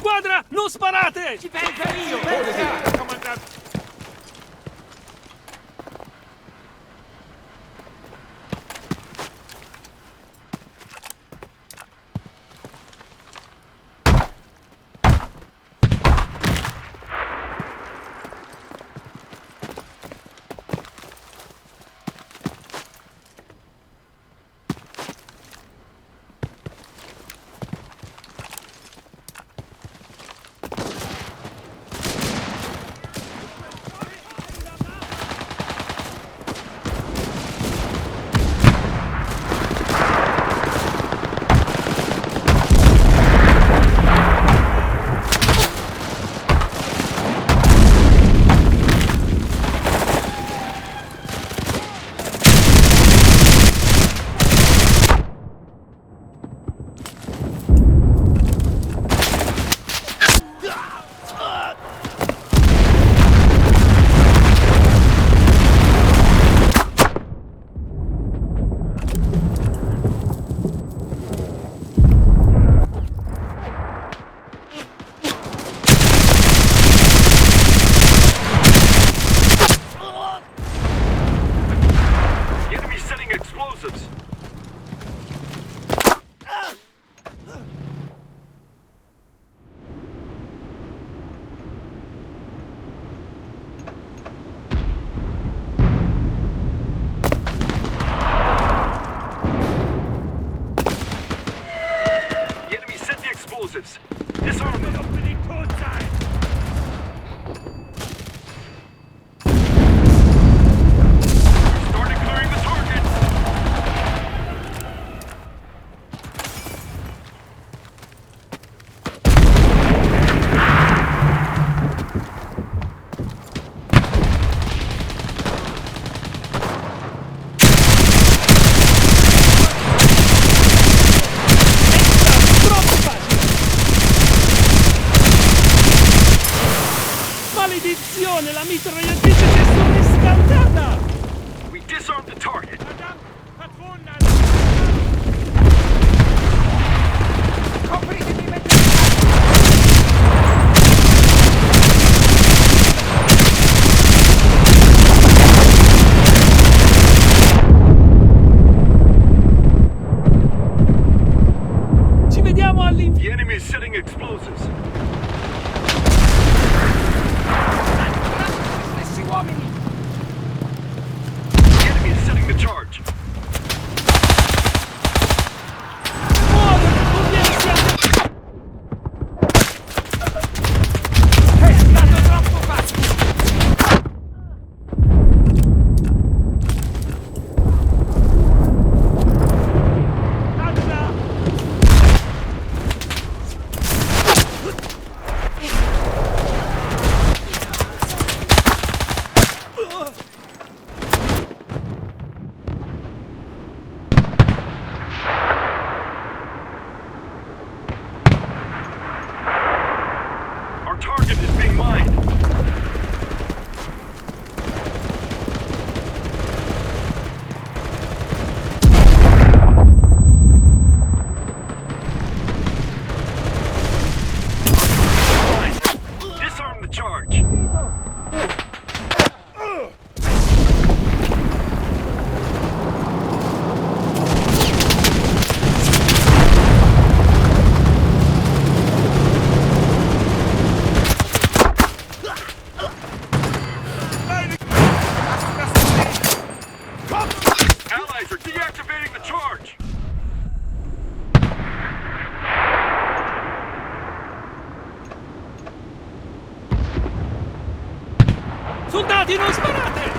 squadra, non sparate! Ci pensa io! Comandante! Disarm them! Started clearing the target! Maledizione, la mitragliatrice si è surriscaldata! We disarmed the target! Copritemi mentre... Ci vediamo all'infinito! The enemy is setting explosives. Stessi uomini! The enemy is setting the charge. Muore, conviensi a... È stato troppo facile! Our target is being mined. Disarm the charge. Allies are deactivating the charge. Soldati, non sparate!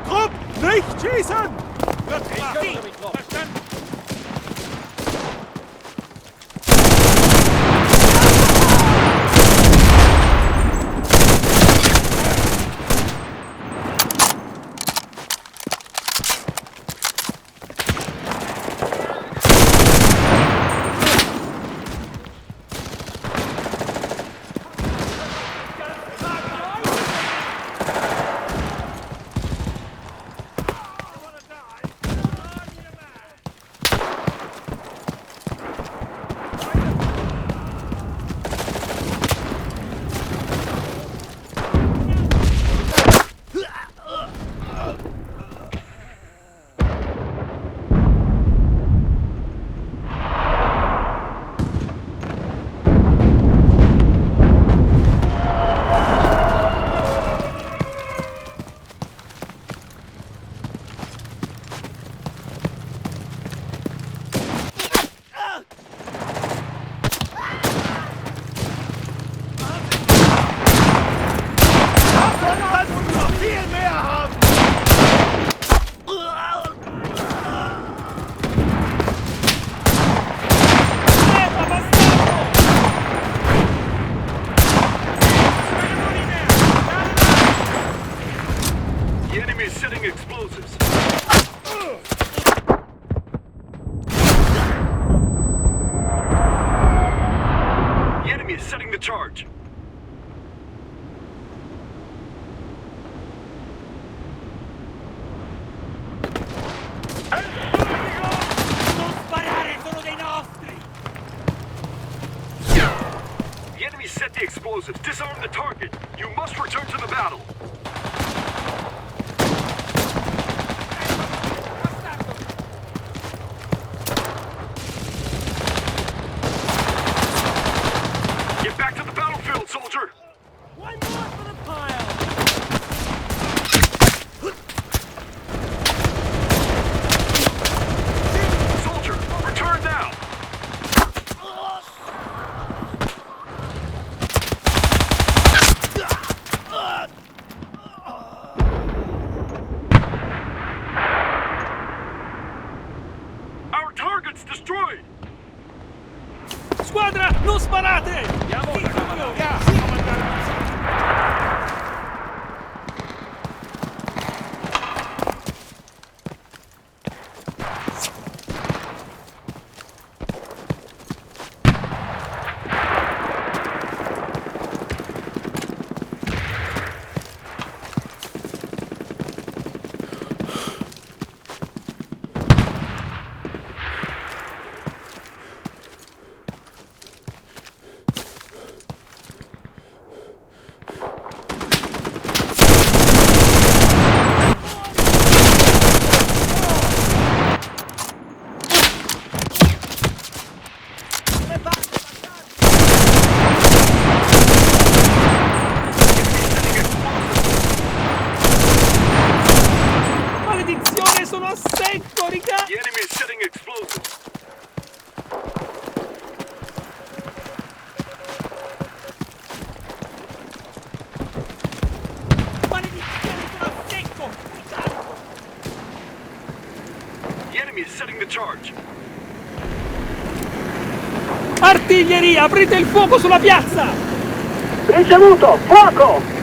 Trupp, nicht schießen! Wird klar. Verstanden. The enemy is setting explosives. The enemy is setting the charge. Non sparare, sono dei nostri! The enemy set the explosives. Disarm the target. You must return to the battle. Get back to the battlefield, soldier! One more for the pile! Soldier, return now! Our target's destroyed! Squadra, non sparate! Andiamo, comandante. Maledizione, sono a secco, riga! The enemy is setting explosives. Maledizione, sono a secco! Ricarico! The enemy is setting the charge. Artiglieria, aprite il fuoco sulla piazza! Ricevuto! Fuoco!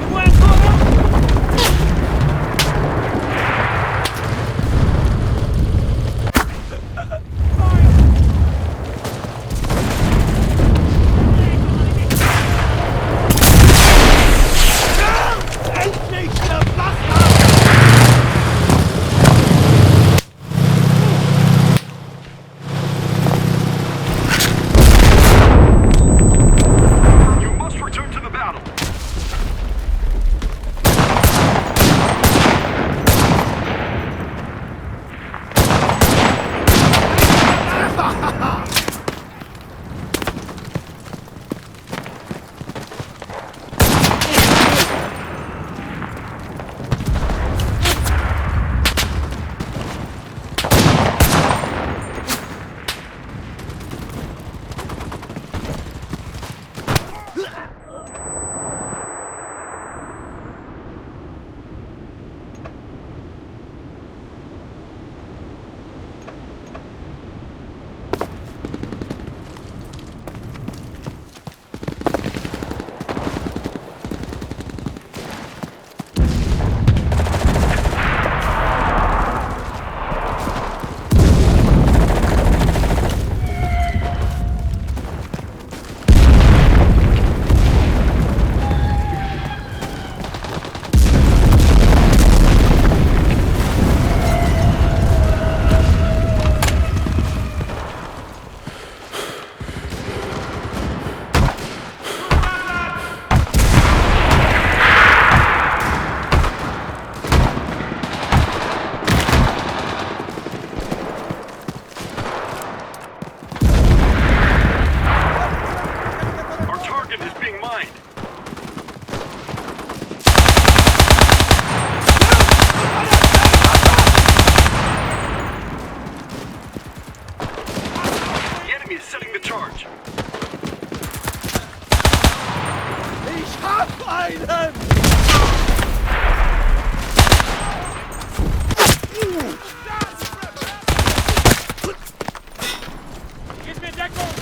Vuoi ancora? being mined. The enemy is setting the charge. Ich hab einen! Gib mir Deckung!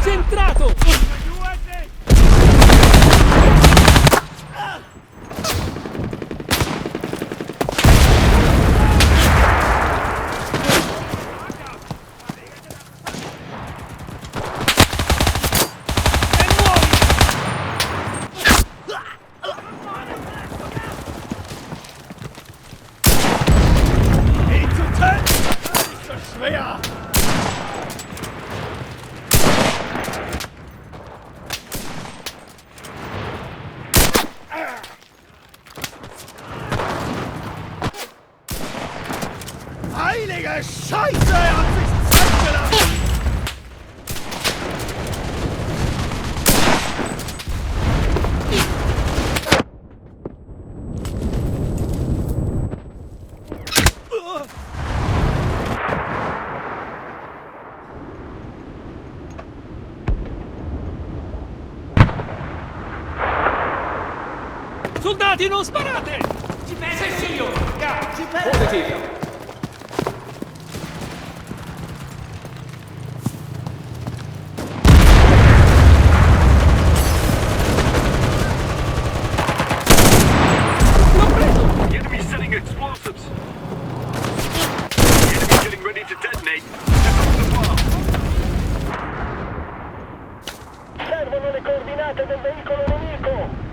Centrato! Heilige Scheiße! Er hat sich Zeit gelassen! Soldati, non sparate! Ci penso! Sì, signore! Ci penso! The enemy is setting explosives. The enemy is getting ready to detonate. Disarm the bomb. Servono le coordinate del veicolo nemico!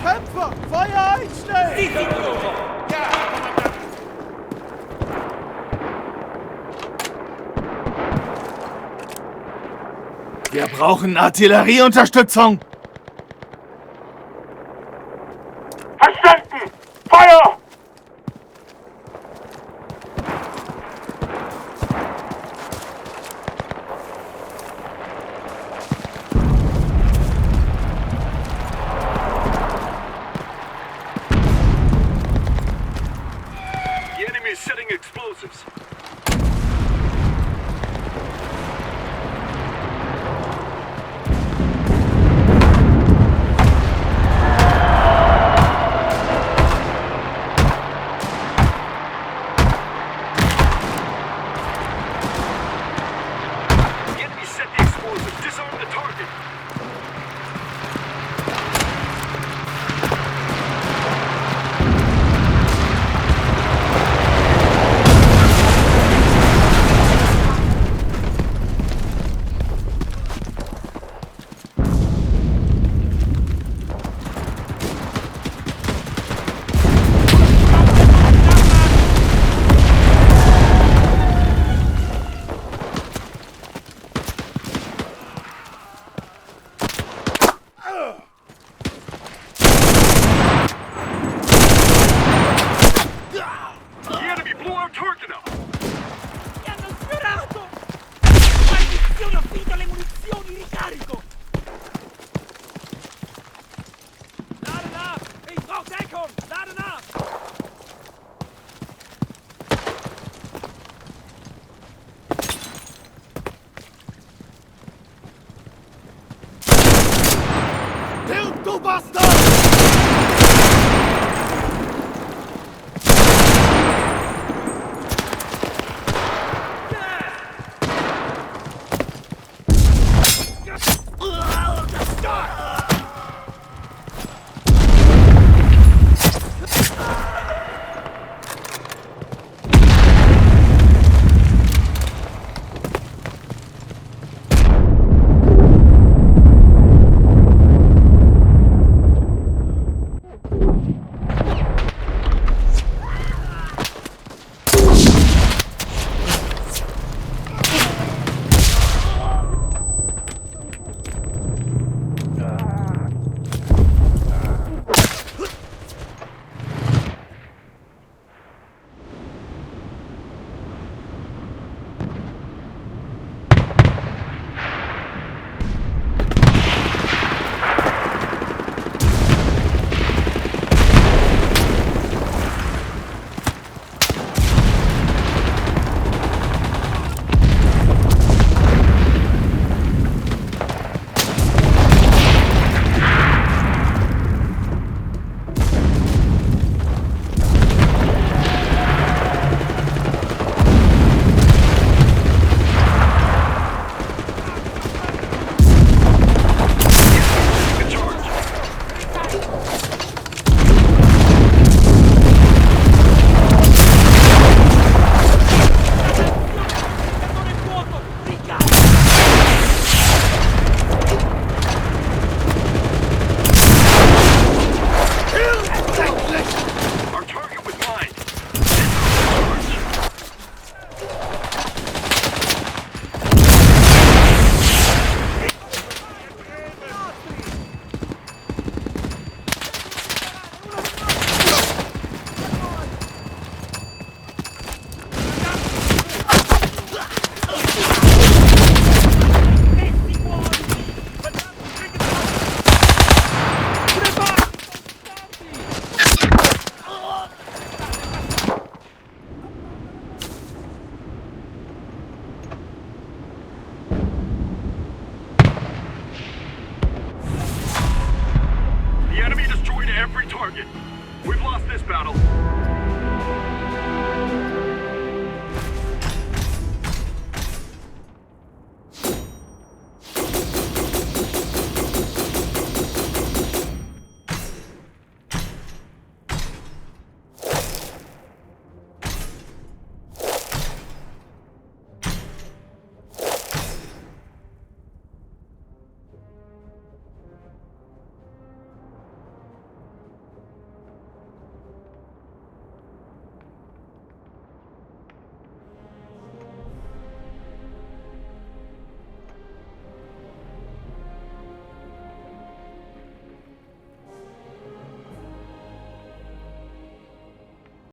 Kämpfer! Feuer einstellen! Sì, signore! Wir brauchen Artillerieunterstützung! Verstanden! Feuer! The enemy is setting explosives. Tu bastard! The enemy destroyed every target. We've lost this battle.